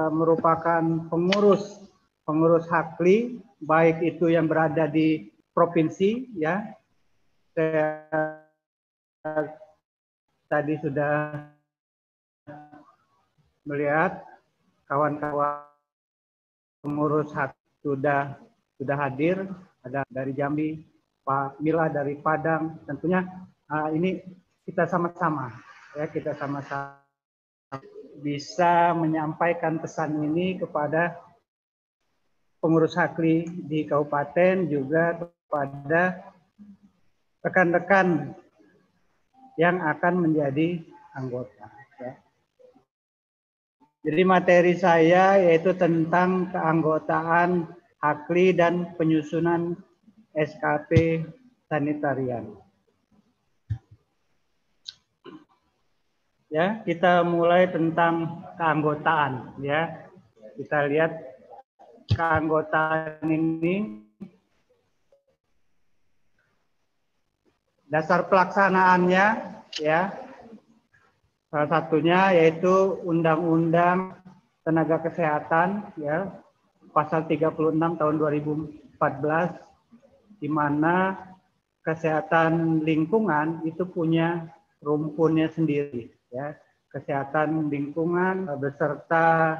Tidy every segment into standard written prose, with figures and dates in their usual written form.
merupakan pengurus Hakli, baik itu yang berada di provinsi, ya. Saya tadi sudah melihat kawan-kawan pengurus Hakli sudah hadir, ada dari Jambi, Pak Mila dari Padang. Tentunya ini kita sama-sama, ya, kita sama-sama bisa menyampaikan pesan ini kepada pengurus Hakli di kabupaten, juga kepada rekan-rekan yang akan menjadi anggota. Ya. Jadi materi saya yaitu tentang keanggotaan Hakli dan penyusunan SKP sanitarian. Ya, kita mulai tentang keanggotaan. Ya, kita lihat keanggotaan ini, dasar pelaksanaannya, ya, salah satunya yaitu Undang-Undang Tenaga Kesehatan, ya, pasal 36 tahun 2014, di mana kesehatan lingkungan itu punya rumpunnya sendiri, ya. Kesehatan lingkungan beserta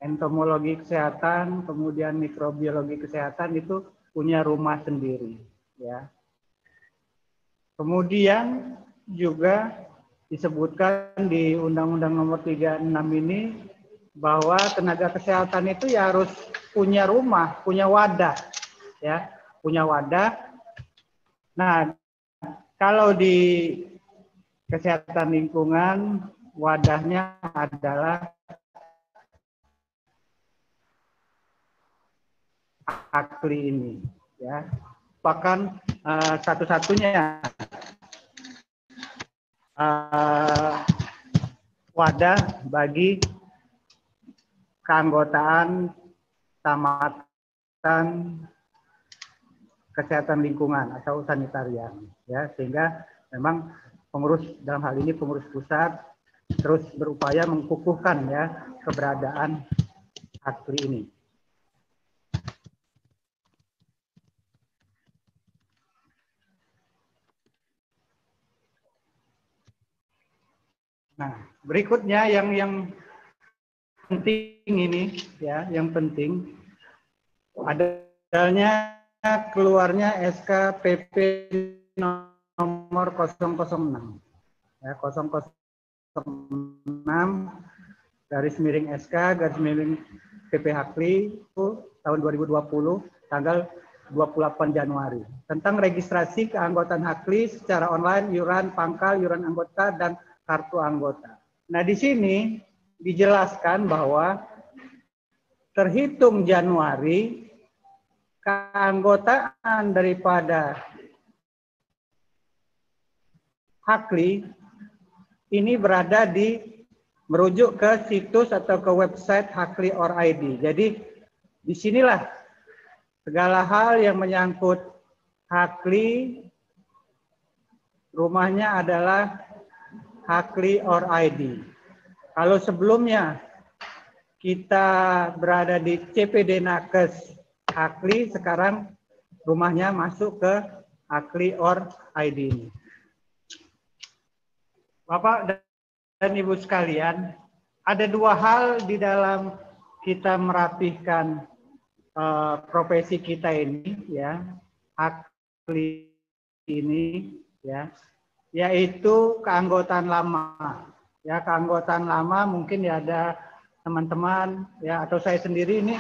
entomologi kesehatan, kemudian mikrobiologi kesehatan itu punya rumah sendiri, ya. Kemudian juga disebutkan di Undang-Undang Nomor 36 ini bahwa tenaga kesehatan itu ya harus punya rumah, punya wadah, ya, punya wadah. Nah, kalau di kesehatan lingkungan wadahnya adalah Hakli ini, ya, bahkan satu-satunya wadah bagi keanggotaan tamatan kesehatan lingkungan atau sanitarian, ya, sehingga memang pengurus dalam hal ini pengurus pusat terus berupaya mengukuhkan, ya, keberadaan Hakli ini. Nah, berikutnya yang penting ini, ya, yang penting adanya keluarnya SK PP nomor 006, ya, 006 garis miring SK garis miring PP Hakli itu tahun 2020 tanggal 28 Januari tentang registrasi keanggotaan Hakli secara online, iuran pangkal, iuran anggota, dan kartu anggota. Nah, di sini dijelaskan bahwa terhitung Januari keanggotaan daripada Hakli ini berada di merujuk ke situs atau ke website Hakli or ID. Jadi disinilah segala hal yang menyangkut Hakli, rumahnya adalah Hakli or ID. Kalau sebelumnya kita berada di CPD Nakes Hakli, sekarang rumahnya masuk ke Hakli or ID ini. Bapak dan Ibu sekalian, ada dua hal di dalam kita merapihkan profesi kita ini, ya, Hakli ini, ya, yaitu keanggotaan lama. Ya, keanggotaan lama mungkin ya ada teman-teman, ya, atau saya sendiri ini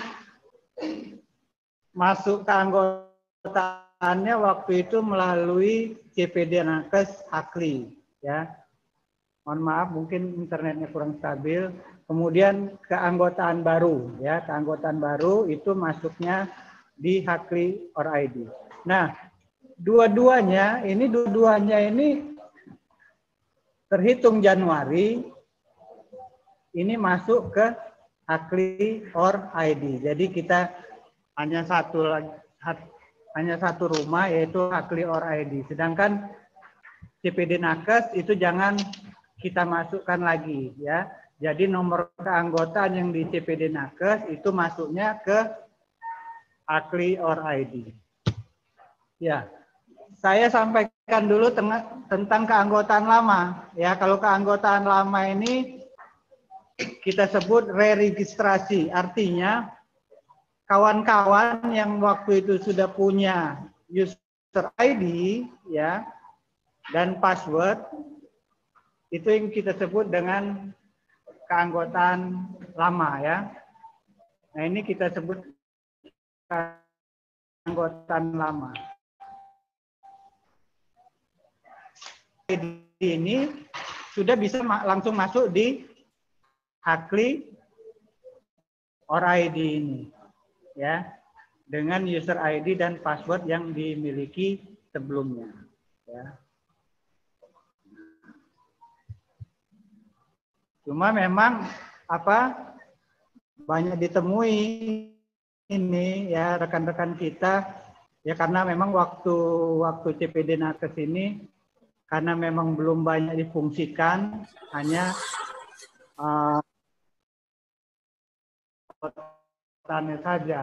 masuk keanggotaannya waktu itu melalui CPD Nakes Hakli, ya. Mohon maaf, mungkin internetnya kurang stabil. Kemudian keanggotaan baru, ya, keanggotaan baru itu masuknya di Hakli or ID. Nah, dua-duanya ini terhitung Januari ini masuk ke Hakli or ID. Jadi kita hanya satu rumah, yaitu Hakli or ID. Sedangkan CPD Nakes itu jangan kita masukkan lagi, ya. Jadi nomor keanggotaan yang di CPD Nakes itu masuknya ke AKLI or ID. Ya, saya sampaikan dulu tentang keanggotaan lama. Ya, kalau keanggotaan lama ini kita sebut re-registrasi. Artinya kawan-kawan yang waktu itu sudah punya user ID ya dan password itu yang kita sebut dengan keanggotaan lama ya. Nah, ini kita sebut keanggotaan lama. Ini sudah bisa langsung masuk di AKLI or ID ini ya, dengan user ID dan password yang dimiliki sebelumnya ya. Cuma memang banyak ditemui ini ya rekan-rekan kita ya, karena memang waktu CPD Nakes ini karena memang belum banyak difungsikan, hanya tanya saja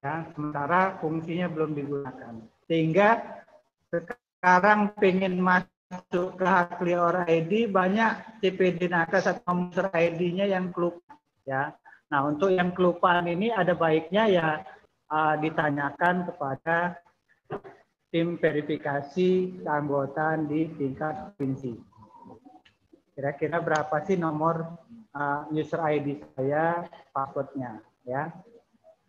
ya, sementara fungsinya belum digunakan. Sehingga sekarang pengen masuk ke AKLI or ID, banyak CPD Nakes atau user ID-nya yang kelupaan ya. Nah, untuk yang kelupaan ini ada baiknya ya ditanyakan kepada tim verifikasi keanggotaan di tingkat provinsi. Kira-kira berapa sih nomor user ID saya, passwordnya ya.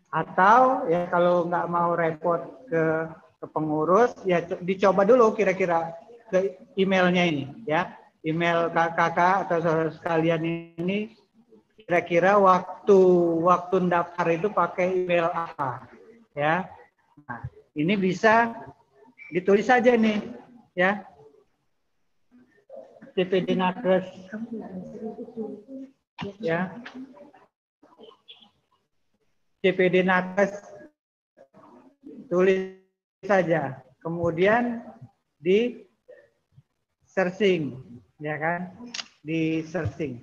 Atau ya kalau nggak mau repot ke pengurus, ya dicoba dulu kira-kira ke emailnya ini ya. Email kakak atau saudara sekalian ini kira-kira waktu daftar itu pakai email apa ya. Nah, ini bisa ditulis saja nih ya. CPD Nakes ya. CPD Nakes tulis saja, kemudian di searching ya kan, di searching.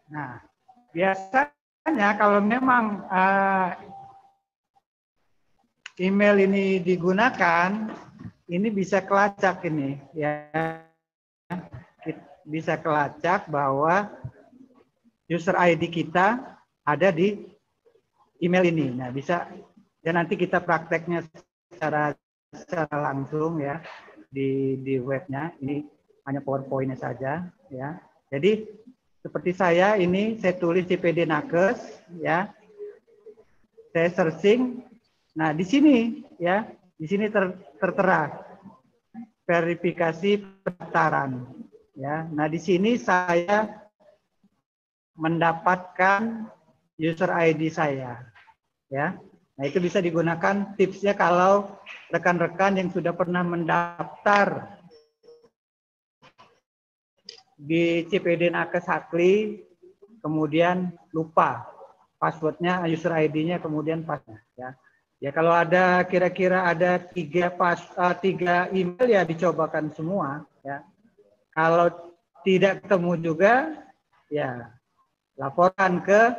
Nah, biasanya kalau memang email ini digunakan, ini bisa kelacak ini ya, bisa kelacak bahwa user ID kita ada di email ini. Nah, bisa ya nanti kita prakteknya secara langsung ya di webnya. Ini hanya PowerPoint-nya saja ya. Jadi seperti saya ini saya tulis CPD Nakes ya. Saya searching. Nah, di sini ya, di sini tertera verifikasi pendaftaran ya. Nah, di sini saya mendapatkan user ID saya ya. Nah, itu bisa digunakan tipsnya kalau rekan-rekan yang sudah pernah mendaftar di CPD Nakes AKLI kemudian lupa passwordnya, user ID-nya, kemudian password ya. Ya kalau ada kira-kira ada 3 email ya dicobakan semua ya. Kalau tidak ketemu juga ya laporkan ke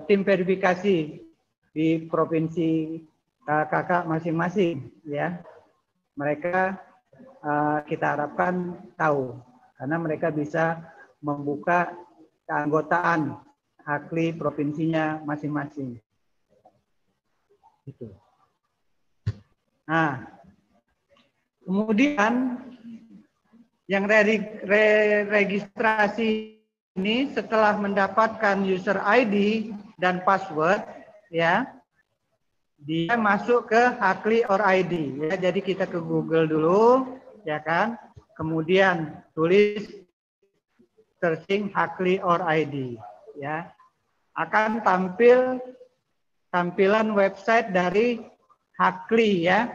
tim verifikasi di provinsi kakak masing-masing ya. Mereka kita harapkan tahu karena mereka bisa membuka keanggotaan AKLI provinsinya masing-masing. Gitu. Nah, kemudian yang registrasi ini setelah mendapatkan user ID dan password ya, dia masuk ke AKLI or ID ya. Jadi kita ke Google dulu ya kan, kemudian tulis searching AKLI or ID ya, akan tampilan website dari AKLI ya,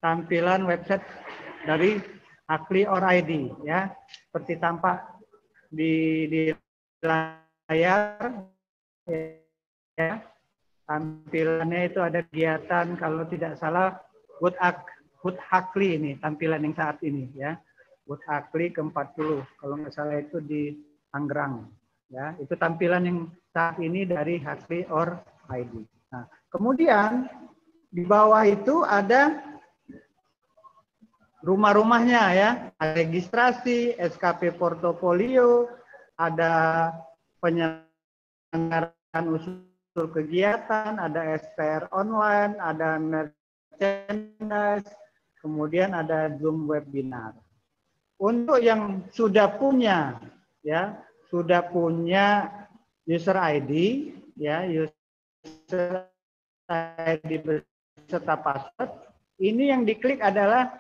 tampilan website dari AKLI or ID ya, seperti tampak di layar ya. Tampilannya itu ada kegiatan kalau tidak salah HUT AKLI ini tampilan yang saat ini ya. HUT Akli ke-40. Kalau nggak salah itu di Tangerang. Ya, itu tampilan yang saat ini dari Hakli or ID. Nah, kemudian di bawah itu ada rumah-rumahnya ya, registrasi, SKP portofolio, ada penyelenggaraan usul kegiatan, ada SPR online, ada merchandise, kemudian ada Zoom webinar. Untuk yang sudah punya ya, sudah punya user ID ya, user ID beserta password, ini yang diklik adalah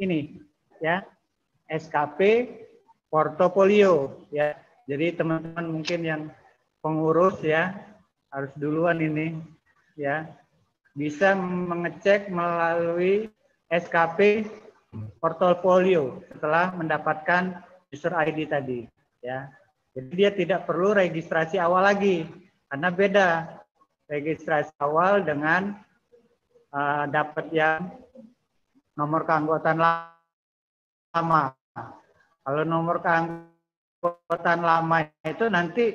ini ya, SKP portofolio ya. Jadi teman-teman mungkin yang pengurus ya harus duluan ini ya, bisa mengecek melalui SKP portofolio setelah mendapatkan user ID tadi ya. Jadi dia tidak perlu registrasi awal lagi karena beda registrasi awal dengan dapat yang nomor keanggotaan lama. Kalau nomor keanggotaan lama itu nanti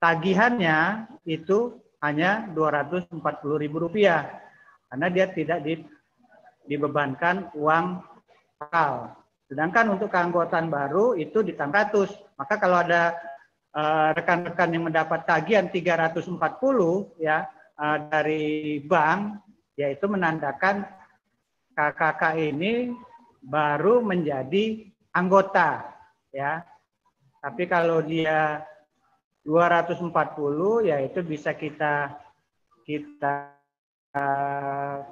tagihannya itu hanya Rp240.000 karena dia tidak dibebankan uang bakal. Sedangkan untuk keanggotaan baru itu di 100. Maka kalau ada rekan-rekan yang mendapat tagihan 340 ya dari bank, yaitu menandakan KKK ini baru menjadi anggota ya. Tapi kalau dia 240 ya itu bisa kita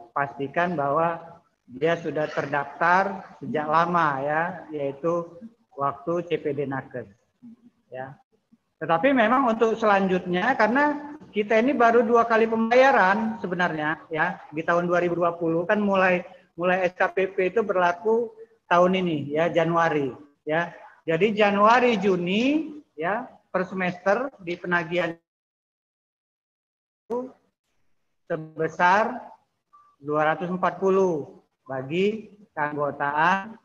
pastikan bahwa dia sudah terdaftar sejak lama ya, yaitu waktu CPD Nakes ya. Tetapi memang untuk selanjutnya karena kita ini baru 2 kali pembayaran sebenarnya ya, di tahun 2020 kan mulai SKPP itu berlaku tahun ini ya, Januari ya. Jadi Januari Juni ya per semester di penagihan itu sebesar 240 bagi keanggotaan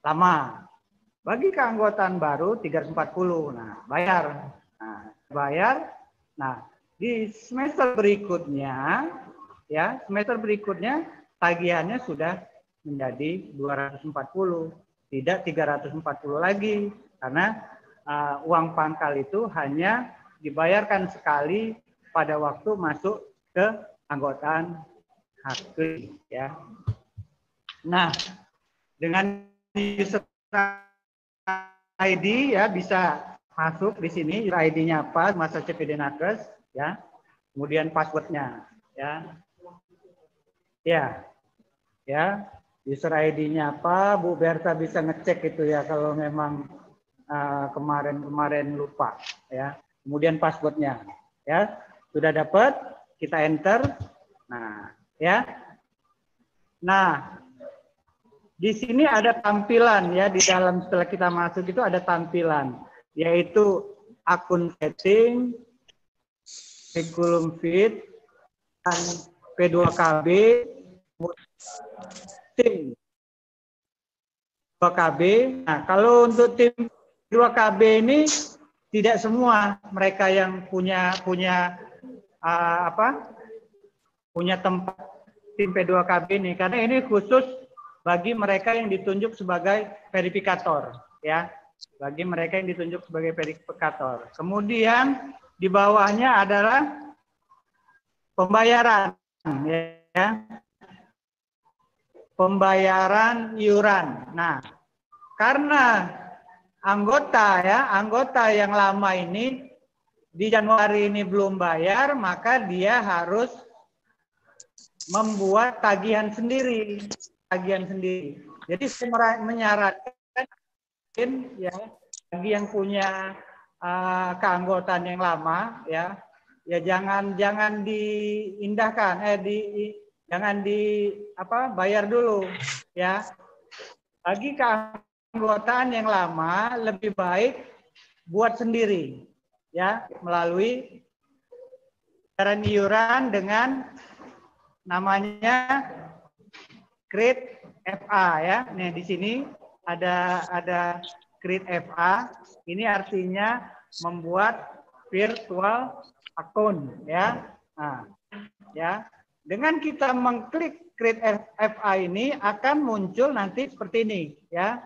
lama. Bagi keanggotaan baru 340. Nah, bayar. Nah, di semester berikutnya ya, semester berikutnya tagihannya sudah menjadi 240, tidak 340 lagi karena uang pangkal itu hanya dibayarkan sekali pada waktu masuk ke anggotaan Hakli ya. Nah, dengan user ID ya bisa masuk di sini, user ID-nya apa, masa CPD Nakes ya. Kemudian password-nya ya. Ya. User ID-nya apa, Bu Berta bisa ngecek itu ya kalau memang kemarin lupa ya. Kemudian password-nya ya. Sudah dapat, kita enter. Nah, ya. Nah, di sini ada tampilan ya, di dalam setelah kita masuk itu ada tampilan, yaitu akun setting, curriculum feed, dan P2KB, tim 2KB. Nah, kalau untuk tim 2KB ini tidak semua mereka yang punya tempat tim P2KB ini, karena ini khusus bagi mereka yang ditunjuk sebagai verifikator ya, bagi mereka yang ditunjuk sebagai verifikator. Kemudian di bawahnya adalah pembayaran ya, pembayaran iuran. Nah, karena anggota yang lama ini di Januari ini belum bayar, maka dia harus membuat tagihan sendiri. Jadi saya menyarankan ya bagi yang punya keanggotaan yang lama ya jangan diindahkan jangan bayar dulu ya. Bagi keanggotaan yang lama lebih baik buat sendiri ya melalui bayaran iuran dengan namanya Create FA ya. Nih di sini ada create FA. Ini artinya membuat virtual account, ya. Nah, ya. Dengan kita mengklik create FA ini akan muncul nanti seperti ini, ya.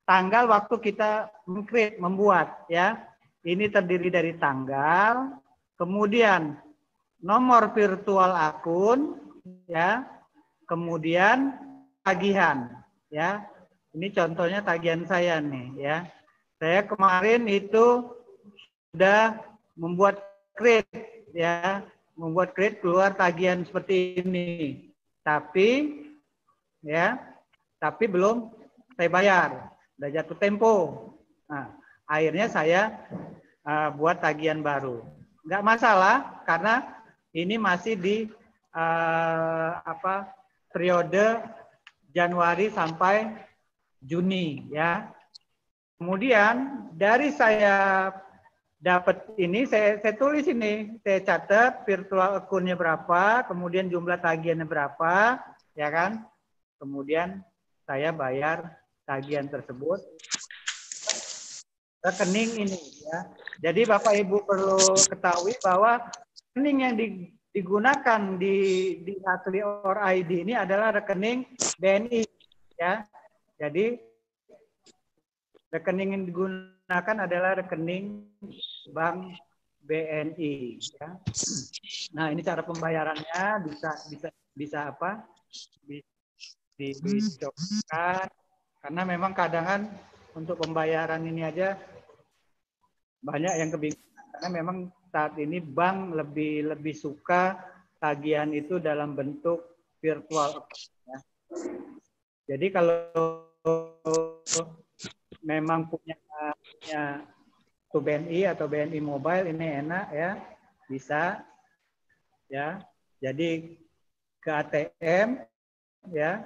Tanggal waktu kita mengcreate, membuat, ya. Ini terdiri dari tanggal, kemudian nomor virtual akun, ya. Kemudian tagihan, ya. Ini contohnya tagihan saya nih, ya. Saya kemarin itu sudah membuat create, ya, membuat create keluar tagihan seperti ini. Tapi, ya, tapi belum saya bayar, udah jatuh tempo. Nah, akhirnya saya buat tagihan baru. Nggak masalah karena ini masih di periode Januari sampai Juni, ya. Kemudian dari saya dapat ini, saya tulis ini, saya catat virtual akunnya berapa, kemudian jumlah tagihannya berapa, ya kan? Kemudian saya bayar tagihan tersebut rekening ini, ya. Jadi Bapak Ibu perlu ketahui bahwa rekening yang digunakan di Hakli or ID ini adalah rekening BNI, ya. Jadi rekening yang digunakan adalah rekening Bank BNI, ya. Nah, ini cara pembayarannya bisa apa? Dicobakan karena memang kadang untuk pembayaran ini aja banyak yang kebingungan karena memang saat ini bank lebih suka tagihan itu dalam bentuk virtual, ya. Jadi kalau memang punya BNI atau BNI Mobile ini enak, ya, bisa, ya. Jadi ke ATM, ya,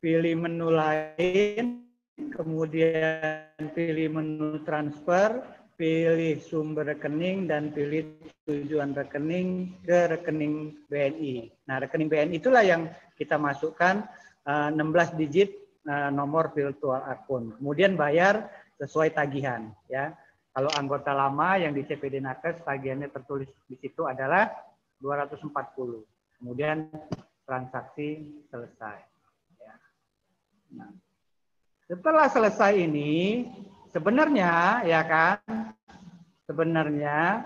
pilih menu lain, kemudian pilih menu transfer, pilih sumber rekening dan pilih tujuan rekening ke rekening BNI. Nah, rekening BNI itulah yang kita masukkan 16 digit nomor virtual akun. Kemudian bayar sesuai tagihan, ya. Kalau anggota lama yang di CPD Nakes tagihannya tertulis di situ adalah 240. Kemudian transaksi selesai. Ya. Nah, setelah selesai ini, sebenarnya, ya kan, sebenarnya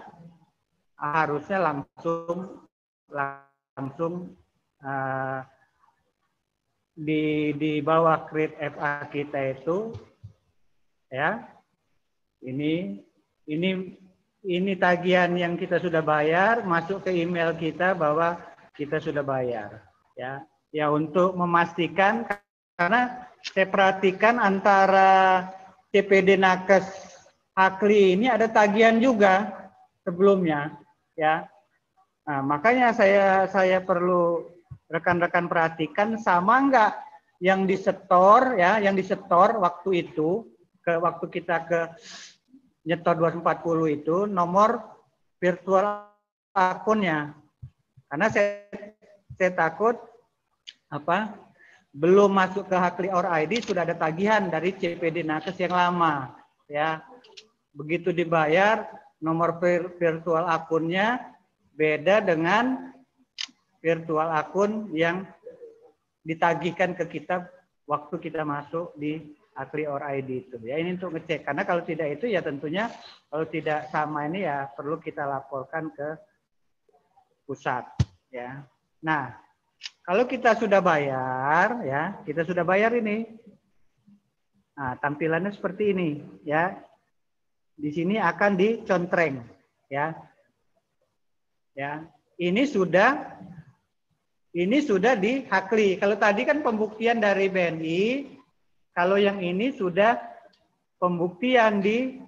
harusnya langsung di bawah create FA kita itu, ya. Ini tagihan yang kita sudah bayar masuk ke email kita bahwa kita sudah bayar, ya. Ya, untuk memastikan, karena saya perhatikan antara CPD Nakes Hakli ini ada tagihan juga sebelumnya, ya. Nah, makanya saya perlu rekan-rekan perhatikan sama enggak yang disetor, ya, yang disetor waktu itu waktu kita ke nyetor 240 itu nomor virtual akunnya. Karena saya takut belum masuk ke Hakli or ID sudah ada tagihan dari CPD Nakes yang lama, ya. Begitu dibayar nomor virtual akunnya beda dengan virtual akun yang ditagihkan ke kita waktu kita masuk di Hakli or ID itu, ya. Ini untuk ngecek, karena kalau tidak itu ya tentunya kalau tidak sama ini ya perlu kita laporkan ke pusat, ya. Nah, kalau kita sudah bayar, ya, kita sudah bayar ini. Nah, tampilannya seperti ini, ya. Di sini akan dicontreng, ya. Ya, ini sudah di Hakli. Kalau tadi kan pembuktian dari BNI, kalau yang ini sudah pembuktian di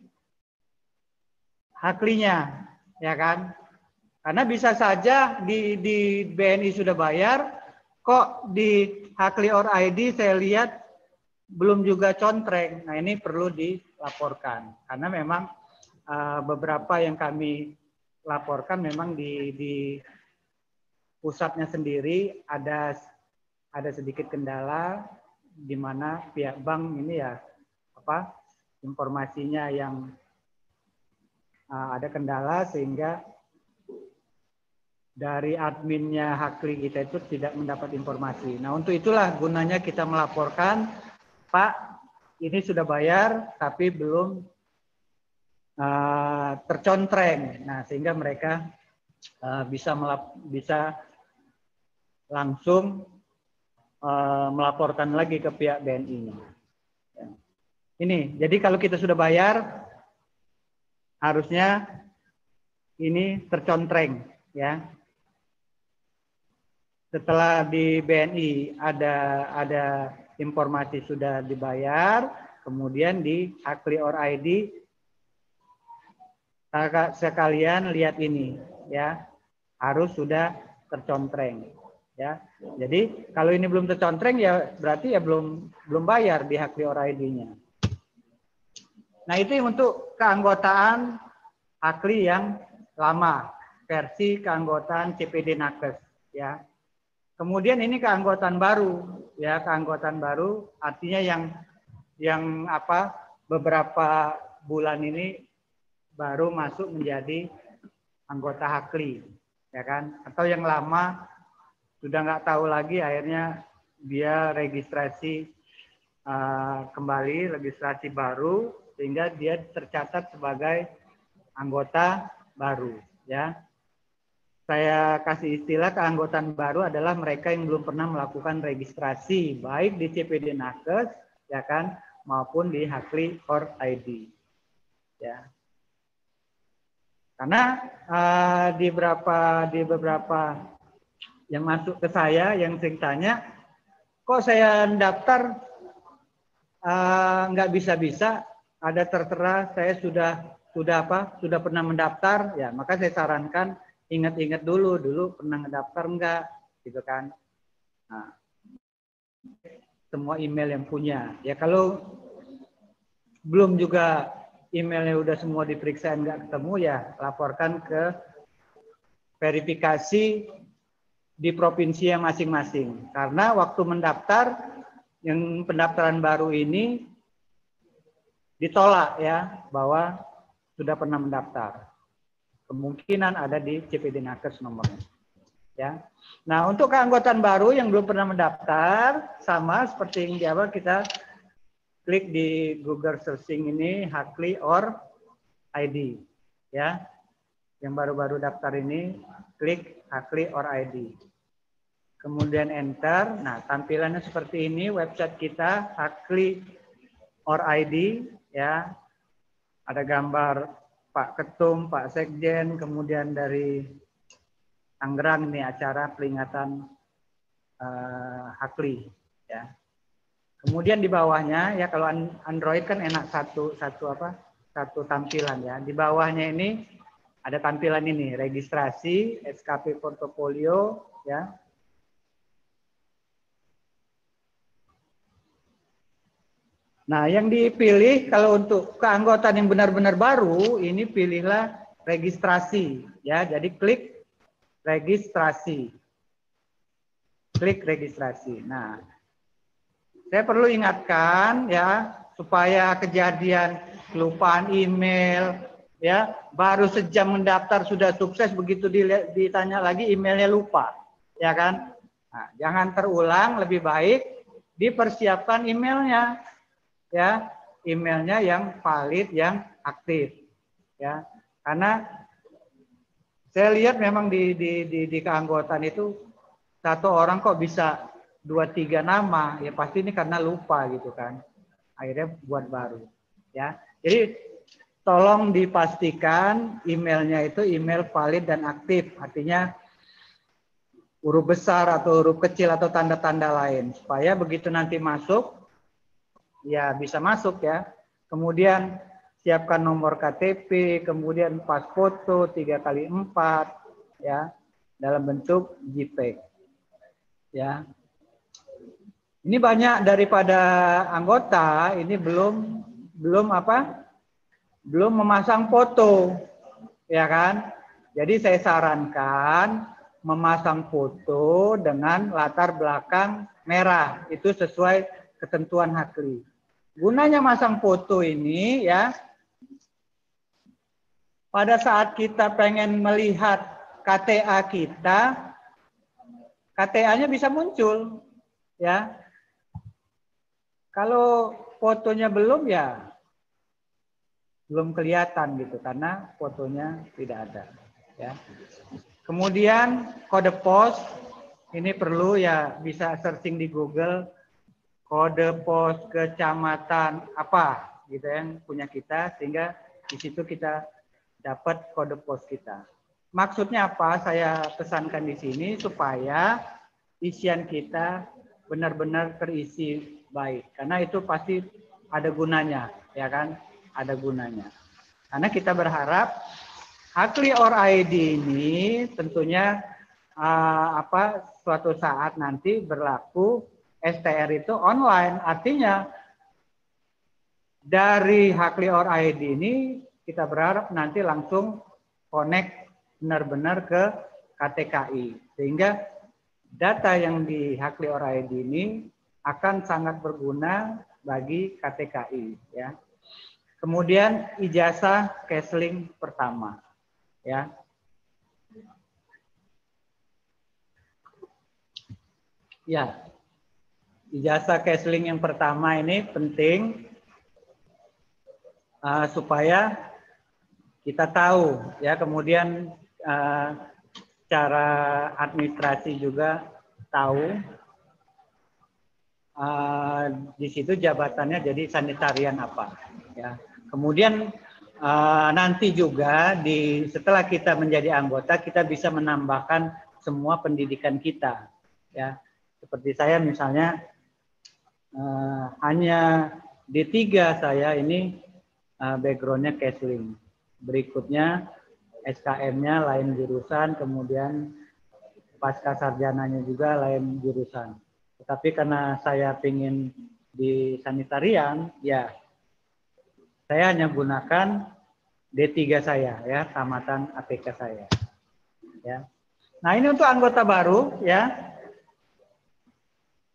Haklinya, ya kan? Karena bisa saja di BNI sudah bayar, kok di Hakli or ID saya lihat belum juga contreng. Nah, ini perlu dilaporkan karena memang beberapa yang kami laporkan memang di pusatnya sendiri ada sedikit kendala, di mana pihak bank ini ya informasinya yang ada kendala sehingga dari adminnya Hakli kita itu tidak mendapat informasi. Nah, untuk itulah gunanya kita melaporkan, Pak, ini sudah bayar tapi belum tercontreng. Nah, sehingga mereka bisa langsung melaporkan lagi ke pihak BNI. Ini, jadi kalau kita sudah bayar, harusnya ini tercontreng, ya. Setelah di BNI ada informasi sudah dibayar, kemudian di Hakli or ID kakak sekalian lihat ini, ya, harus sudah tercontreng, ya. Jadi kalau ini belum tercontreng ya berarti ya belum bayar di Hakli or ID-nya. Nah, itu untuk keanggotaan Hakli yang lama, versi keanggotaan CPD Nakes, ya. Kemudian ini keanggotaan baru, ya, keanggotaan baru artinya yang beberapa bulan ini baru masuk menjadi anggota Hakli, ya kan? Atau yang lama sudah nggak tahu lagi, akhirnya dia registrasi kembali, registrasi baru, sehingga dia tercatat sebagai anggota baru, ya. Saya kasih istilah keanggotaan baru adalah mereka yang belum pernah melakukan registrasi baik di CPD Nakes, ya kan, maupun di Hakli or ID, ya. Karena di beberapa yang masuk ke saya yang sering tanya, kok saya daftar nggak bisa-bisa, ada tertera saya sudah pernah mendaftar, ya, maka saya sarankan ingat-ingat dulu pernah ngedaftar enggak, gitu kan. Nah, semua email yang punya, ya, kalau belum juga emailnya udah semua diperiksa enggak ketemu, ya laporkan ke verifikasi di provinsi yang masing-masing. Karena waktu mendaftar, yang pendaftaran baru ini ditolak, ya, bahwa sudah pernah mendaftar. Kemungkinan ada di CPD Nakes nomornya, ya. Nah, untuk keanggotaan baru yang belum pernah mendaftar, sama seperti yang di awal, kita klik di Google searching ini Hakli or ID, ya. Yang baru-baru daftar ini klik Hakli or ID. Kemudian enter. Nah, tampilannya seperti ini website kita Hakli or ID, ya. Ada gambar Pak Ketum, Pak Sekjen, kemudian dari Tangerang ini acara peringatan Hakli, ya. Kemudian di bawahnya, ya, kalau Android kan enak satu tampilan, ya. Di bawahnya ini ada tampilan ini, registrasi, SKP portofolio, ya. Nah, yang dipilih kalau untuk keanggotaan yang benar-benar baru, ini pilihlah registrasi, ya. Jadi klik registrasi. Klik registrasi. Nah, saya perlu ingatkan, ya, supaya kejadian kelupaan email, ya, baru sejam mendaftar sudah sukses, begitu ditanya lagi emailnya lupa, ya kan? Nah, jangan terulang, lebih baik dipersiapkan emailnya, ya, emailnya yang valid, yang aktif, ya. Karena saya lihat memang di keanggotaan itu satu orang kok bisa 2-3 nama, ya pasti ini karena lupa, gitu kan. Akhirnya buat baru, ya. Jadi tolong dipastikan emailnya itu email valid dan aktif, artinya huruf besar atau huruf kecil atau tanda-tanda lain, supaya begitu nanti masuk, ya bisa masuk, ya. Kemudian siapkan nomor KTP, kemudian pas foto 3x4, ya, dalam bentuk JPEG, ya. Ini banyak daripada anggota ini belum memasang foto, ya kan. Jadi saya sarankan memasang foto dengan latar belakang merah, itu sesuai ketentuan Hakli. Gunanya masang foto ini ya, pada saat kita pengen melihat KTA kita, KTA-nya bisa muncul ya. Kalau fotonya belum ya belum kelihatan gitu karena fotonya tidak ada ya. Kemudian kode pos ini perlu ya, bisa searching di Google kode pos kecamatan apa gitu yang punya kita, sehingga di situ kita dapat kode pos kita. Maksudnya apa? Saya pesankan di sini supaya isian kita benar-benar terisi baik, karena itu pasti ada gunanya, ya kan? Ada gunanya. Karena kita berharap Hakli or ID ini tentunya suatu saat nanti berlaku STR itu online. Artinya dari Hakli or ID ini kita berharap nanti langsung connect benar-benar ke KTKI, sehingga data yang di Hakli or ID ini akan sangat berguna bagi KTKI ya. Kemudian ijazah Kesling pertama ya. Ya. Ijazah Kesling yang pertama ini penting supaya kita tahu ya, kemudian cara administrasi juga tahu. Di situ jabatannya jadi sanitarian apa ya. Kemudian nanti juga setelah kita menjadi anggota kita bisa menambahkan semua pendidikan kita ya. Seperti saya misalnya hanya D3 saya ini backgroundnya Kesling. Berikutnya SKM-nya lain jurusan, kemudian pasca sarjananya juga lain jurusan. Tetapi karena saya ingin di sanitarian, ya saya hanya gunakan D3 saya ya, tamatan APK saya. Ya. Nah, ini untuk anggota baru ya.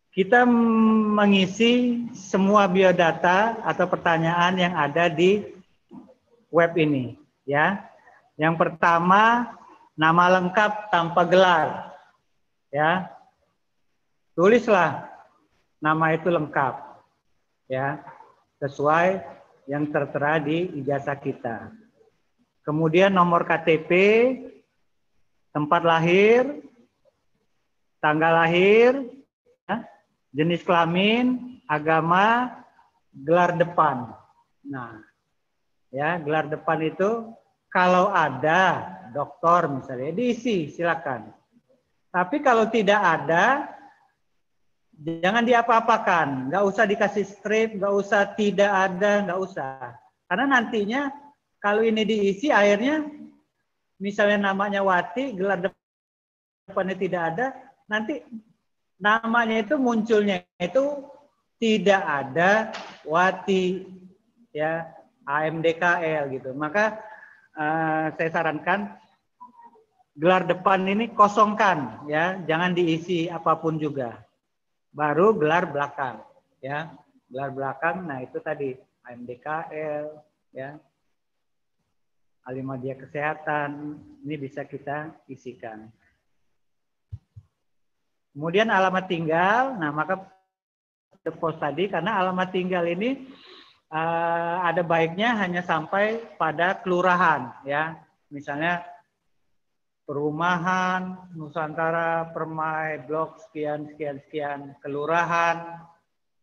Kita mengisi semua biodata atau pertanyaan yang ada di web ini ya. Yang pertama, nama lengkap tanpa gelar. Ya. Tulislah nama itu lengkap ya, sesuai yang tertera di ijazah kita. Kemudian nomor KTP, tempat lahir, tanggal lahir, ya, jenis kelamin, agama, gelar depan. Nah, ya, gelar depan itu kalau ada doktor misalnya diisi, silakan. Tapi kalau tidak ada, jangan diapa-apakan, nggak usah dikasih strip, nggak usah tidak ada, nggak usah. Karena nantinya kalau ini diisi akhirnya misalnya namanya Wati, gelar depannya tidak ada, nanti namanya itu munculnya itu tidak ada Wati ya, AMDKL gitu. Maka saya sarankan gelar depan ini kosongkan ya, jangan diisi apapun juga. Baru gelar belakang ya, gelar belakang. Nah itu tadi AMDKL ya, Alimadia Kesehatan, ini bisa kita isikan. Kemudian alamat tinggal. Nah maka pos tadi, karena alamat tinggal ini ada baiknya hanya sampai pada kelurahan ya, misalnya perumahan Nusantara Permai blok sekian sekian sekian, kelurahan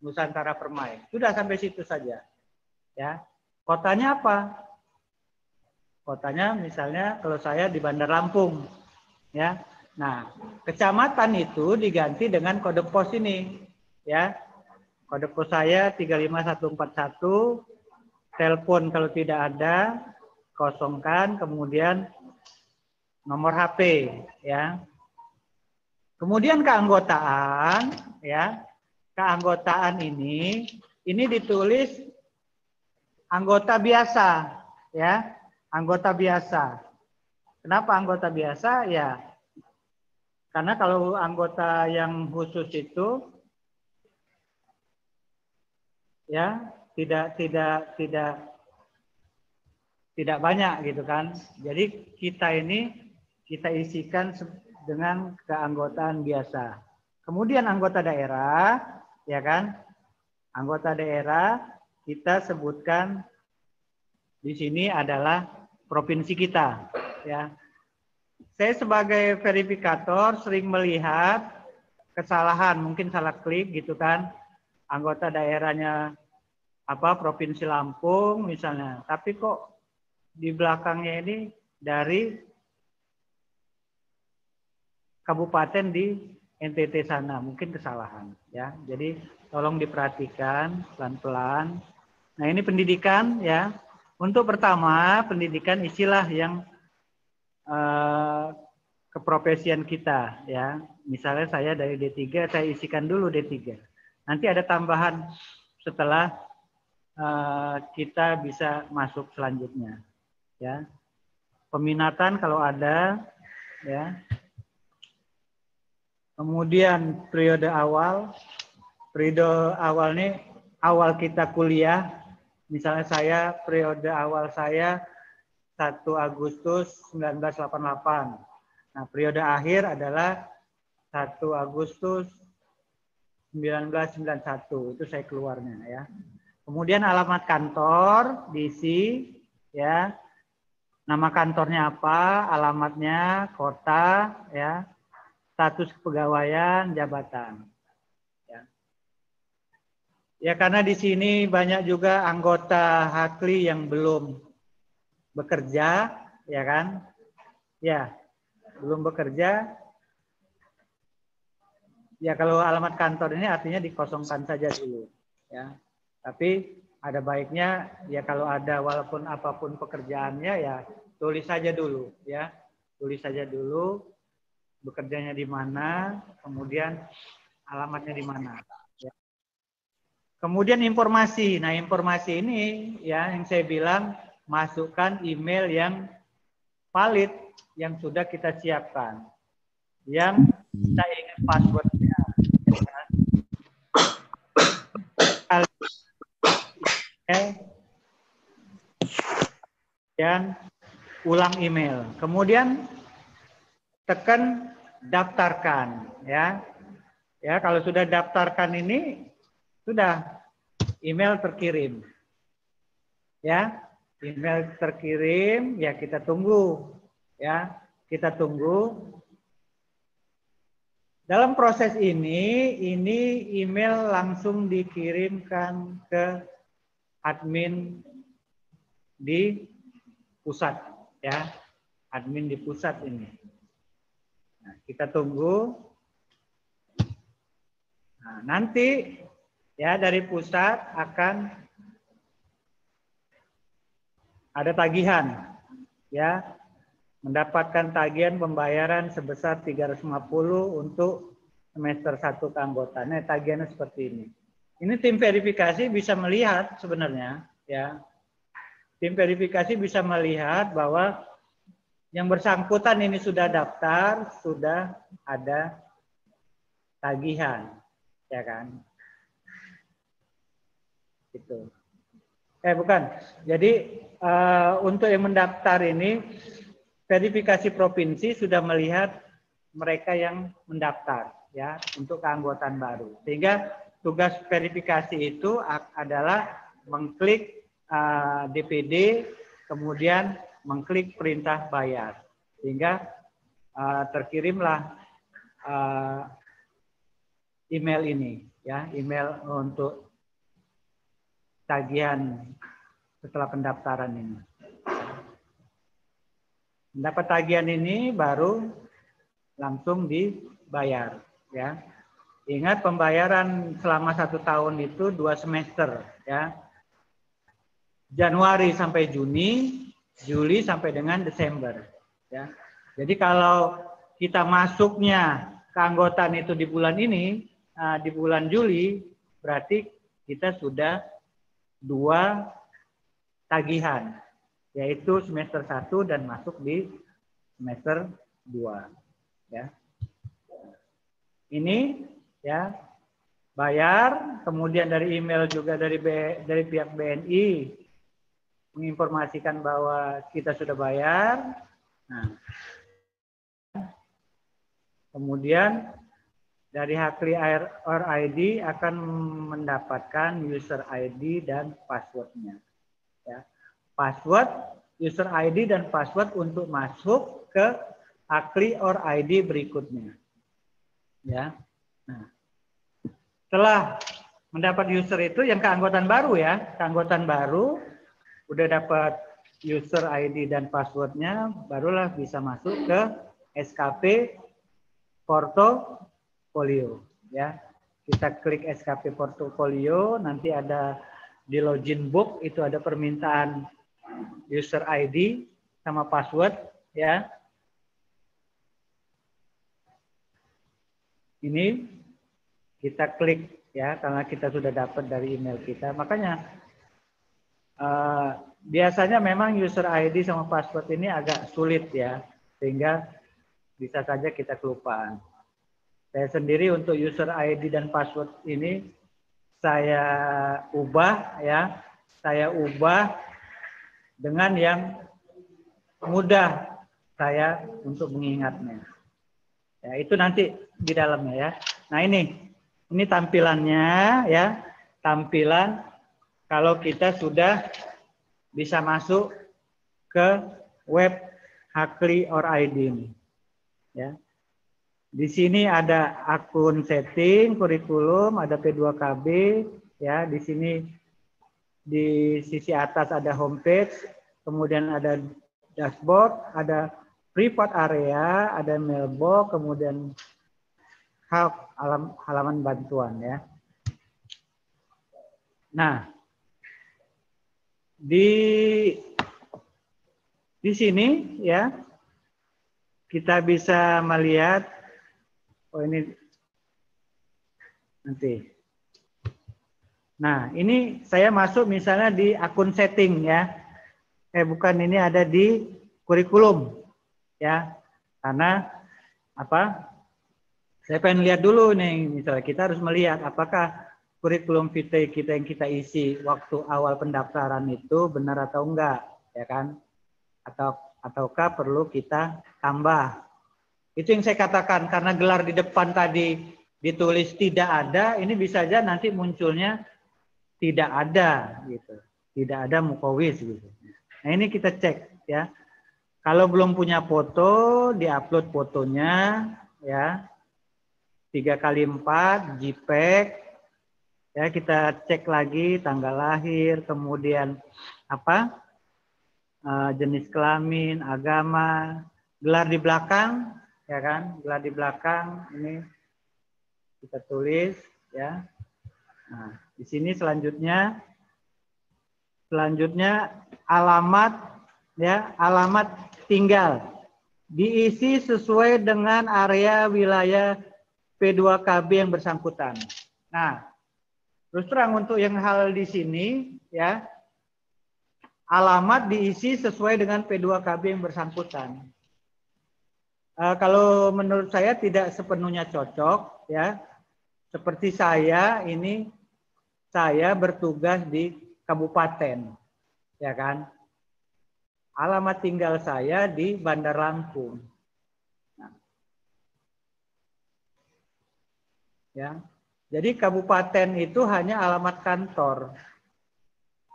Nusantara Permai. Sudah sampai situ saja. Ya. Kotanya apa? Kotanya misalnya kalau saya di Bandar Lampung. Ya. Nah, kecamatan itu diganti dengan kode pos ini, ya. Kode pos saya 35141. Telepon kalau tidak ada kosongkan, kemudian nomor HP, ya. Kemudian keanggotaan, ya. Keanggotaan ini ditulis anggota biasa, ya. Anggota biasa. Kenapa anggota biasa? Ya, karena kalau anggota yang khusus itu ya, tidak banyak gitu kan. Jadi kita ini kita isikan dengan keanggotaan biasa. Kemudian anggota daerah, ya kan? Anggota daerah kita sebutkan di sini adalah provinsi kita, ya. Saya sebagai verifikator sering melihat kesalahan, mungkin salah klik gitu kan. Anggota daerahnya Provinsi Lampung misalnya, tapi kok di belakangnya ini dari kabupaten di NTT sana, mungkin kesalahan ya. Jadi tolong diperhatikan pelan-pelan. Nah, ini pendidikan ya. Untuk pertama, pendidikan isilah yang keprofesian kita ya. Misalnya saya dari D3, saya isikan dulu D3. Nanti ada tambahan setelah kita bisa masuk selanjutnya ya. Peminatan kalau ada ya. Kemudian periode awal ini awal kita kuliah. Misalnya saya periode awal saya 1 Agustus 1988. Nah, periode akhir adalah 1 Agustus 1991. Itu saya keluarnya ya. Kemudian alamat kantor diisi ya. Nama kantornya apa, alamatnya, kota ya. Status kepegawaian, jabatan. Ya karena di sini banyak juga anggota HAKLI yang belum bekerja, ya kan? Ya, belum bekerja. Ya kalau alamat kantor ini artinya dikosongkan saja dulu, ya. Tapi ada baiknya ya kalau ada walaupun apapun pekerjaannya ya tulis saja dulu, ya. Tulis saja dulu bekerjanya di mana, kemudian alamatnya di mana. Ya. Kemudian informasi. Nah, informasi ini ya yang saya bilang masukkan email yang valid yang sudah kita siapkan. Yang kita ingat passwordnya. Dan ulang email. Kemudian tekan daftarkan ya. Ya, kalau sudah daftarkan ini sudah email terkirim. Ya, email terkirim, ya kita tunggu. Ya, kita tunggu. Dalam proses ini email langsung dikirimkan ke admin di pusat, ya, admin di pusat ini. Nah, kita tunggu. Nah, nanti ya dari pusat akan ada tagihan, ya, mendapatkan tagihan pembayaran sebesar 350 untuk semester 1 keanggotaan. Nah, tagihannya seperti ini. Ini tim verifikasi bisa melihat sebenarnya, ya. Tim verifikasi bisa melihat bahwa yang bersangkutan ini sudah daftar, sudah ada tagihan, ya kan? Gitu. Bukan. Jadi untuk yang mendaftar ini verifikasi provinsi sudah melihat mereka yang mendaftar, ya, untuk keanggotaan baru. Sehingga tugas verifikasi itu adalah mengklik DPD, kemudian mengklik perintah bayar, sehingga terkirimlah email ini, ya, email untuk tagihan setelah pendaftaran ini. Mendapat tagihan ini baru langsung dibayar, ya. Ingat pembayaran selama 1 tahun itu 2 semester, ya. Januari sampai Juni, Juli sampai dengan Desember, ya. Jadi kalau kita masuknya keanggotaan itu di bulan ini, di bulan Juli, berarti kita sudah 2 tagihan, yaitu semester 1 dan masuk di semester 2, ya. Ini ya bayar, kemudian dari email juga dari pihak BNI menginformasikan bahwa kita sudah bayar. Nah, kemudian dari Hakli or ID akan mendapatkan user ID dan passwordnya. Ya. Password, user ID dan password untuk masuk ke Hakli or ID berikutnya. Ya. Nah, setelah mendapat user itu yang keanggotaan baru ya, keanggotaan baru udah dapat user ID dan passwordnya, barulah bisa masuk ke SKP Portofolio. Ya, kita klik SKP Portofolio, nanti ada di login book itu ada permintaan user ID sama password ya. Ini kita klik ya karena kita sudah dapat dari email kita. Makanya biasanya memang user ID sama password ini agak sulit ya, sehingga bisa saja kita kelupaan. Saya sendiri untuk user ID dan password ini saya ubah ya, saya ubah dengan yang mudah saya untuk mengingatnya. Ya, itu nanti di dalamnya ya. Nah ini tampilannya ya, tampilan kalau kita sudah bisa masuk ke web Hakli or ID ini. Ya. Di sini ada akun setting, kurikulum, ada P2KB, ya. Di sini di sisi atas ada homepage, kemudian ada dashboard, ada report area, ada mailbox, kemudian halaman bantuan ya. Nah, di sini ya kita bisa melihat, oh ini nanti. Nah, ini saya masuk misalnya di akun setting ya. Bukan, ini ada di kurikulum ya. Karena apa? Saya pengen lihat dulu nih, misalnya kita harus melihat apakah kurikulum vitae kita yang kita isi waktu awal pendaftaran itu benar atau enggak, ya kan? Ataukah perlu kita tambah. Itu yang saya katakan, karena gelar di depan tadi ditulis tidak ada, ini bisa aja nanti munculnya tidak ada gitu. Tidak ada mukawis gitu. Nah, ini kita cek ya. Kalau belum punya foto, diupload fotonya ya. 3x4 JPEG. Ya, kita cek lagi tanggal lahir, kemudian apa? Jenis kelamin, agama, gelar di belakang, ya kan? Gelar di belakang ini kita tulis ya. Nah, di sini selanjutnya alamat ya, alamat tinggal diisi sesuai dengan area wilayah P2KB yang bersangkutan. Nah, terus terang untuk yang hal di sini ya, alamat diisi sesuai dengan P2KB yang bersangkutan. Kalau menurut saya tidak sepenuhnya cocok ya. Seperti saya ini, saya bertugas di kabupaten, ya kan. Alamat tinggal saya di Bandar Lampung. Nah, ya, jadi kabupaten itu hanya alamat kantor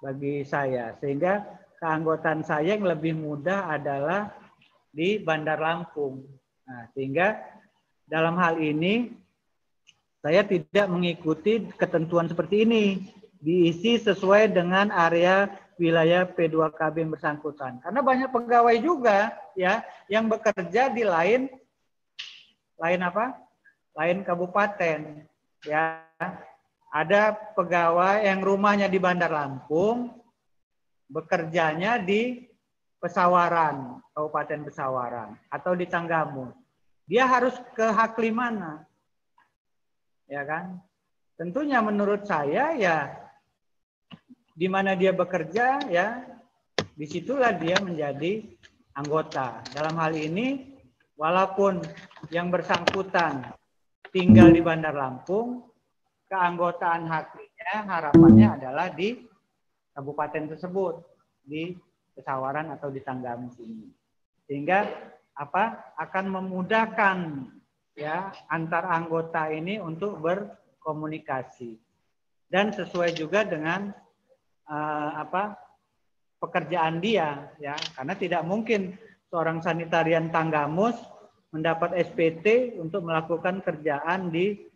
bagi saya, sehingga keanggotaan saya yang lebih mudah adalah di Bandar Lampung. Nah, sehingga dalam hal ini saya tidak mengikuti ketentuan seperti ini, diisi sesuai dengan area wilayah P2KB yang bersangkutan. Karena banyak pegawai juga ya yang bekerja di lain apa? Lain kabupaten ya. Ada pegawai yang rumahnya di Bandar Lampung, bekerjanya di Pesawaran, Kabupaten Pesawaran atau di Tanggamu. Dia harus ke Hakli mana? Ya kan? Tentunya menurut saya ya di mana dia bekerja ya disitulah dia menjadi anggota. Dalam hal ini walaupun yang bersangkutan tinggal di Bandar Lampung, keanggotaan haklinya harapannya adalah di kabupaten tersebut, di Pesawaran atau di Tanggamus ini. Sehingga akan memudahkan ya antar anggota ini untuk berkomunikasi dan sesuai juga dengan pekerjaan dia ya, karena tidak mungkin seorang sanitarian Tanggamus mendapat SPT untuk melakukan kerjaan di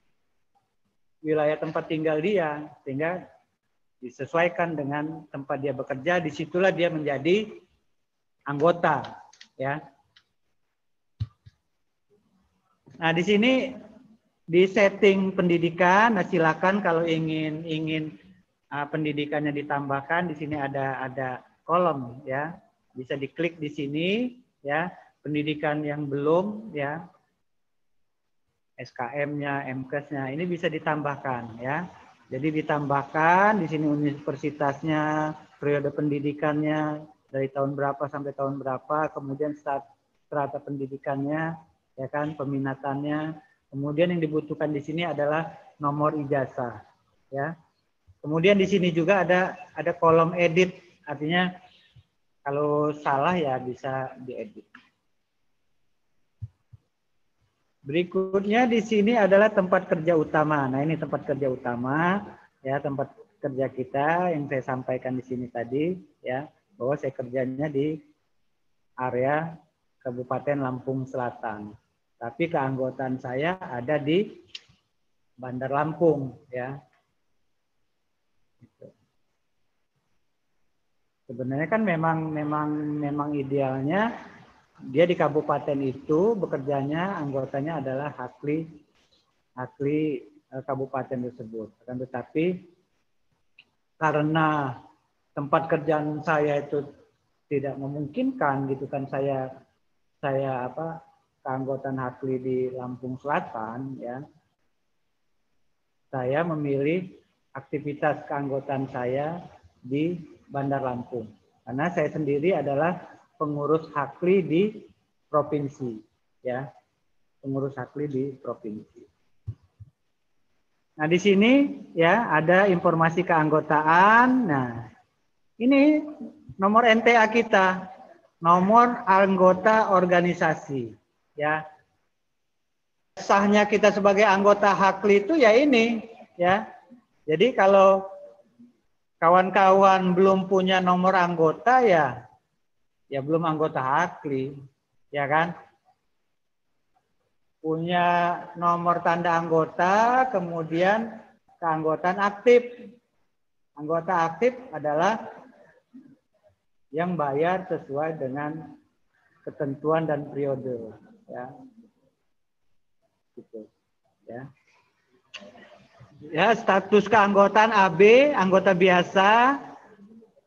wilayah tempat tinggal dia, sehingga disesuaikan dengan tempat dia bekerja, disitulah dia menjadi anggota ya. Nah, di sini di setting pendidikan, nah silakan kalau ingin pendidikannya ditambahkan, di sini ada kolom ya. Bisa diklik di sini ya, pendidikan yang belum ya. SKM-nya, MKes-nya ini bisa ditambahkan ya. Jadi ditambahkan di sini universitasnya, periode pendidikannya dari tahun berapa sampai tahun berapa, kemudian strata pendidikannya, ya kan, peminatannya. Kemudian yang dibutuhkan di sini adalah nomor ijazah, ya. Kemudian di sini juga ada kolom edit, artinya kalau salah ya bisa diedit. Berikutnya di sini adalah tempat kerja utama. Nah, ini tempat kerja utama, ya, tempat kerja kita yang saya sampaikan di sini tadi, ya, bahwa saya kerjanya di area Kabupaten Lampung Selatan. Tapi keanggotaan saya ada di Bandar Lampung, ya. Sebenarnya kan memang idealnya dia di kabupaten itu bekerjanya, anggotanya adalah hakli kabupaten tersebut. Akan tetapi karena tempat kerjaan saya itu tidak memungkinkan gitu kan, saya keanggotaan hakli di Lampung Selatan, ya, saya memilih aktivitas keanggotaan saya di Bandar Lampung karena saya sendiri adalah pengurus hakli di provinsi, ya, pengurus hakli di provinsi. Nah, di sini ya ada informasi keanggotaan. Nah, ini nomor NTA kita, nomor anggota organisasi, ya. Sahnya kita sebagai anggota hakli itu ya ini, ya. Jadi kalau kawan-kawan belum punya nomor anggota ya belum anggota hakli, ya kan? Punya nomor tanda anggota, kemudian keanggotaan aktif. Anggota aktif adalah yang bayar sesuai dengan ketentuan dan periode, ya. Gitu, ya. Ya, status keanggotaan AB, anggota biasa,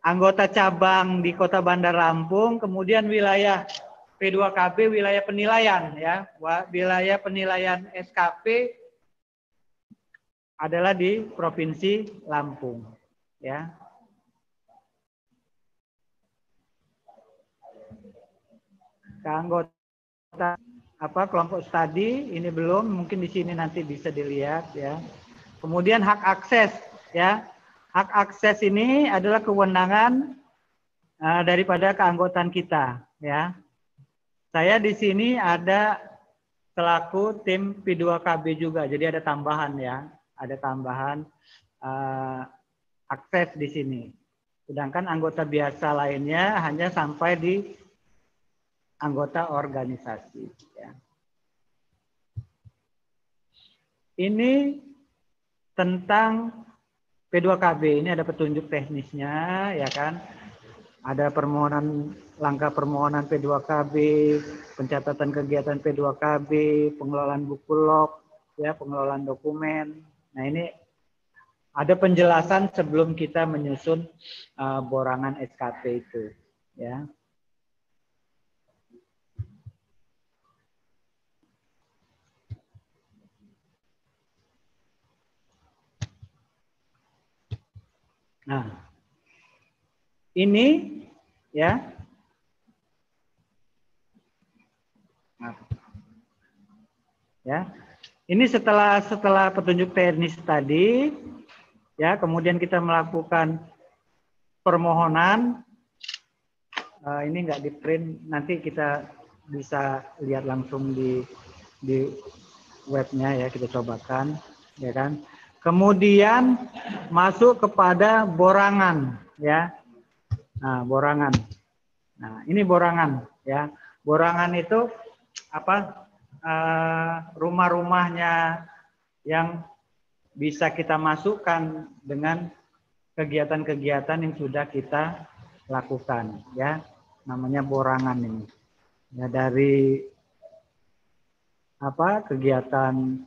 anggota cabang di Kota Bandar Lampung, kemudian wilayah P2KB, wilayah penilaian, ya. Wilayah penilaian SKP adalah di Provinsi Lampung, ya. Keanggotaan kelompok studi ini belum, mungkin di sini nanti bisa dilihat, ya. Kemudian hak akses, ya. Hak akses ini adalah kewenangan daripada keanggotaan kita, ya. Saya di sini ada selaku tim P2KB juga, jadi ada tambahan, ya, ada tambahan akses di sini. Sedangkan anggota biasa lainnya hanya sampai di anggota organisasi, ya. Ini tentang P2KB, ini ada petunjuk teknisnya, ya kan? Ada langkah permohonan P2KB, pencatatan kegiatan P2KB, pengelolaan buku log, ya, pengelolaan dokumen. Nah, ini ada penjelasan sebelum kita menyusun borangan SKP itu, ya. Nah, ini ya. Nah, ya. Ini setelah petunjuk teknis tadi, ya, kemudian kita melakukan permohonan. Ini nggak di print, nanti kita bisa lihat langsung di webnya ya, kita cobakan, ya kan. Kemudian masuk kepada borangan, ya. Nah, borangan. Nah, ini borangan, ya. Borangan itu apa? Rumah-rumahnya yang bisa kita masukkan dengan kegiatan-kegiatan yang sudah kita lakukan, ya. Namanya borangan ini. Ya, dari apa? Kegiatan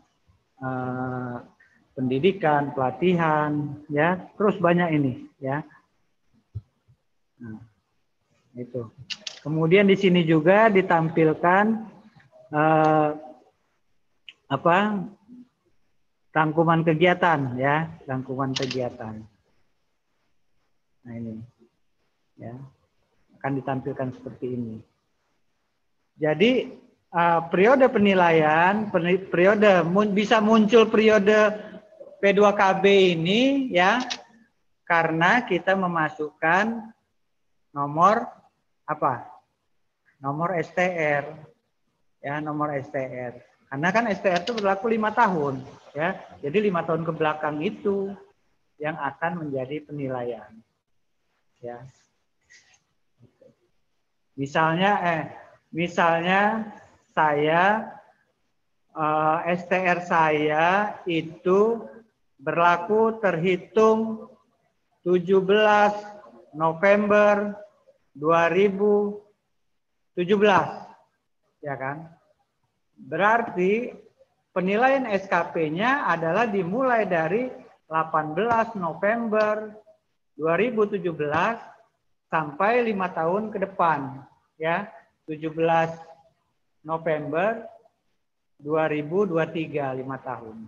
pendidikan, pelatihan, ya, terus banyak ini, ya. Nah, itu. Kemudian di sini juga ditampilkan rangkuman kegiatan, ya, rangkuman kegiatan. Nah, ini, ya, akan ditampilkan seperti ini. Jadi periode penilaian, bisa muncul periode P2KB ini, ya, karena kita memasukkan nomor apa? Nomor STR, ya, nomor STR. Karena kan STR itu berlaku 5 tahun, ya. Jadi 5 tahun ke belakang itu yang akan menjadi penilaian, ya. Misalnya saya STR saya itu berlaku terhitung 17 November 2017, ya kan? Berarti penilaian SKP-nya adalah dimulai dari 18 November 2017 sampai 5 tahun ke depan, ya. 17 November 2023, 5 tahun.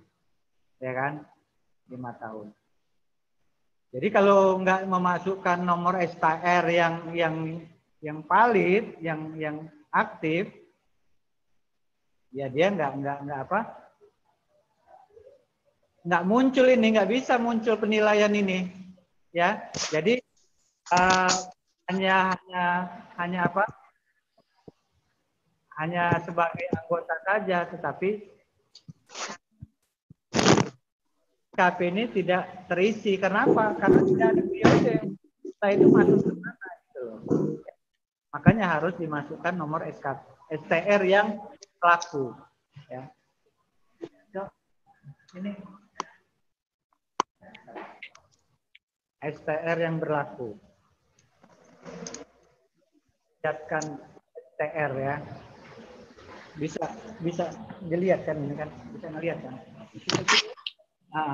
Ya kan? 5 tahun. Jadi kalau nggak memasukkan nomor STR yang valid, yang aktif, ya dia nggak muncul ini, nggak bisa muncul penilaian ini, ya. Jadi hanya apa? Hanya sebagai anggota saja, tetapi KP ini tidak terisi. Kenapa? Karena tidak ada periode. Setelah itu masuk ke mana gitu. Makanya harus dimasukkan nomor STR yang pelaku. Ya. Ini STR yang berlaku. Lihatkan STR ya. Bisa dilihat kan ini kan? Bisa ngelihat kan?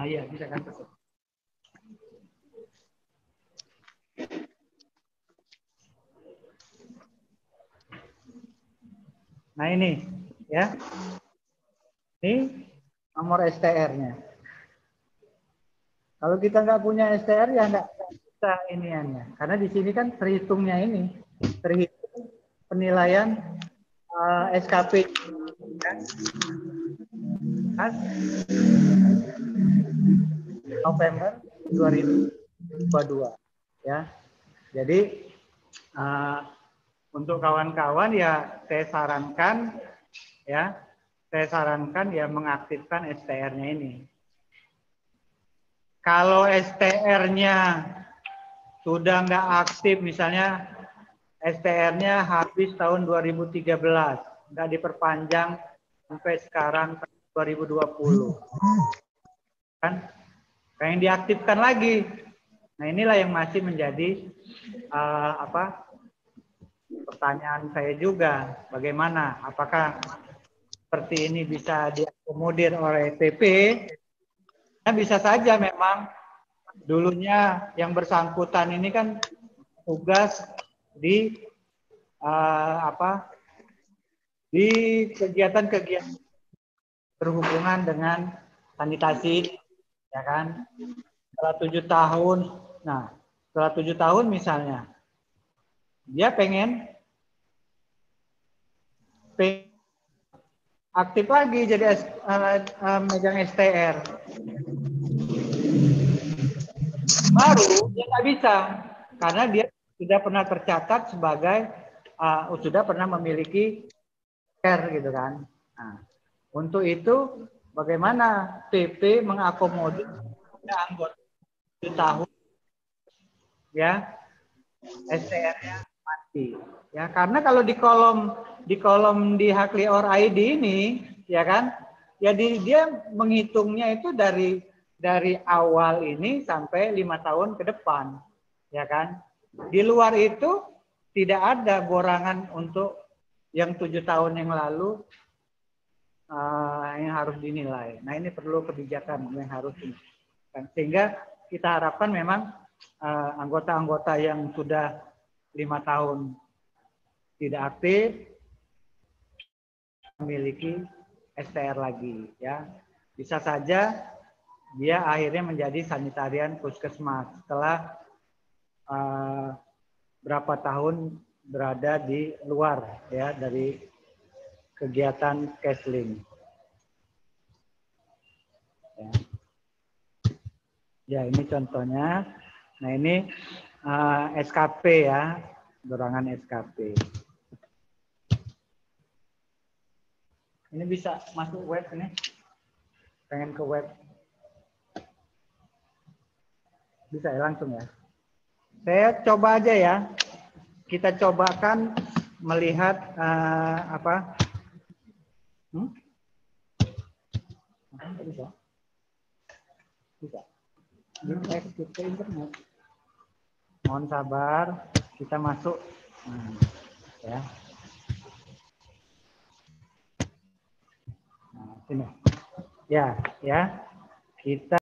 Iya, bisa kan. Nah ini, ya. Ini nomor STR-nya. Kalau kita nggak punya STR ya nggak bisa iniannya. Karena di sini kan terhitungnya ini, terhitung penilaian SKP kan? November 2022 ya. Jadi untuk kawan-kawan ya saya sarankan ya mengaktifkan STR-nya ini. Kalau STR-nya sudah nggak aktif, misalnya STR-nya habis tahun 2013, nggak diperpanjang sampai sekarang 2020, kan? Pengen diaktifkan lagi. Nah inilah yang masih menjadi pertanyaan saya juga, bagaimana? Apakah seperti ini bisa diakomodir oleh PP? Nah, bisa saja memang dulunya yang bersangkutan ini kan tugas di di kegiatan-kegiatan berhubungan dengan sanitasi, ya kan? Setelah 7 tahun, nah setelah 7 tahun misalnya, dia pengen aktif lagi jadi megang STR. Baru dia nggak bisa karena dia sudah pernah tercatat sebagai sudah pernah memiliki STR gitu kan. Nah, untuk itu bagaimana PP mengakomodir anggota 7 tahun ya STR-nya mati. Ya, karena kalau di kolom di Hakli.org ID ini ya kan, ya dia menghitungnya itu dari awal ini sampai 5 tahun ke depan, ya kan. Di luar itu tidak ada borangan untuk yang 7 tahun yang lalu yang harus dinilai. Nah ini perlu kebijakan yang harus dinilai. Sehingga kita harapkan memang anggota-anggota yang sudah 5 tahun tidak aktif memiliki STR lagi, ya bisa saja dia akhirnya menjadi sanitarian puskesmas setelah berapa tahun berada di luar ya dari kegiatan Kesling. Ya ini contohnya. Nah ini SKP ya, dorongan SKP. Ini bisa masuk web ini, pengen ke web. Bisa ya langsung ya. Saya coba aja ya. Kita cobakan melihat apa? Bisa. Bisa. Ini ke internet. Mohon sabar, kita masuk. Ya. Nah, sini. Ya, ya. Kita